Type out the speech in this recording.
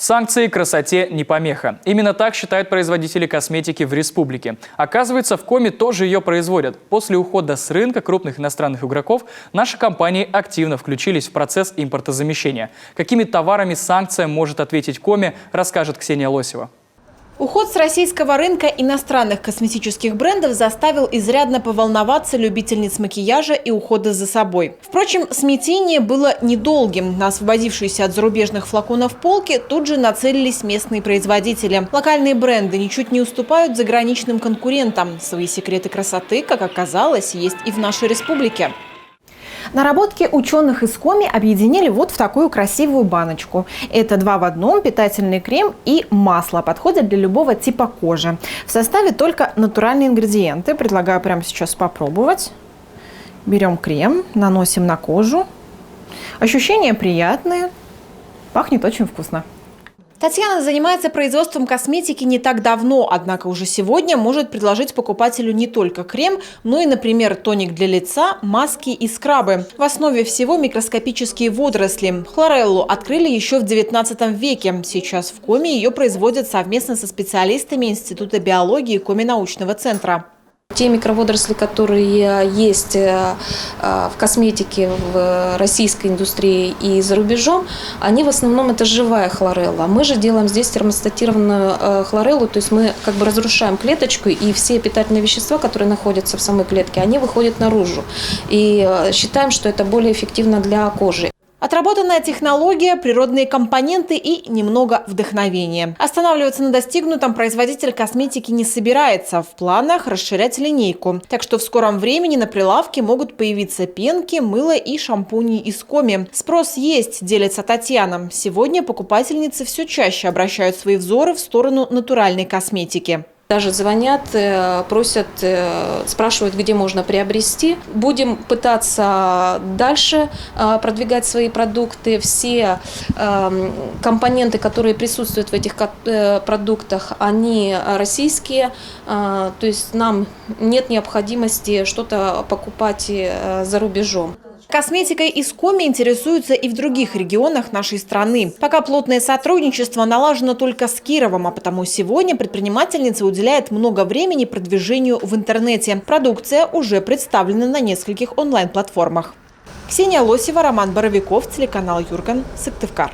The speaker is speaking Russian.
Санкции красоте не помеха. Именно так считают производители косметики в республике. Оказывается, в Коми тоже ее производят. После ухода с рынка крупных иностранных игроков наши компании активно включились в процесс импортозамещения. Какими товарами санкция может ответить Коми, расскажет Ксения Лосева. Уход с российского рынка иностранных косметических брендов заставил изрядно поволноваться любительниц макияжа и ухода за собой. Впрочем, смятение было недолгим. На освободившиеся от зарубежных флаконов полки тут же нацелились местные производители. Локальные бренды ничуть не уступают заграничным конкурентам. Свои секреты красоты, как оказалось, есть и в нашей республике. Наработки ученых из Коми объединили вот в такую красивую баночку. Это 2 в 1 питательный крем и масло. Подходят для любого типа кожи. В составе только натуральные ингредиенты. Предлагаю прямо сейчас попробовать. Берем крем, наносим на кожу. Ощущения приятные. Пахнет очень вкусно. Татьяна занимается производством косметики не так давно, однако уже сегодня может предложить покупателю не только крем, но и, например, тоник для лица, маски и скрабы. В основе всего микроскопические водоросли. Хлореллу открыли еще в 19 веке. Сейчас в Коми ее производят совместно со специалистами Института биологии Коми научного центра. Те микроводоросли, которые есть в косметике, в российской индустрии и за рубежом, они в основном это живая хлорелла. Мы же делаем здесь термостатированную хлореллу, то есть мы как бы разрушаем клеточку, и все питательные вещества, которые находятся в самой клетке, они выходят наружу. И считаем, что это более эффективно для кожи. Отработанная технология, природные компоненты и немного вдохновения. Останавливаться на достигнутом производитель косметики не собирается. В планах расширять линейку. Так что в скором времени на прилавке могут появиться пенки, мыло и шампуни из Коми. Спрос есть, делится Татьяна. Сегодня покупательницы все чаще обращают свои взоры в сторону натуральной косметики. Даже звонят, просят, спрашивают, где можно приобрести. Будем пытаться дальше продвигать свои продукты. Все компоненты, которые присутствуют в этих продуктах, они российские. То есть нам нет необходимости что-то покупать за рубежом. Косметикой из Коми интересуются и в других регионах нашей страны. Пока плотное сотрудничество налажено только с Кировом, а потому сегодня предпринимательница уделяет много времени продвижению в интернете. Продукция уже представлена на нескольких онлайн-платформах. Ксения Лосева, Роман Боровиков, телеканал Юрган, Сыктывкар.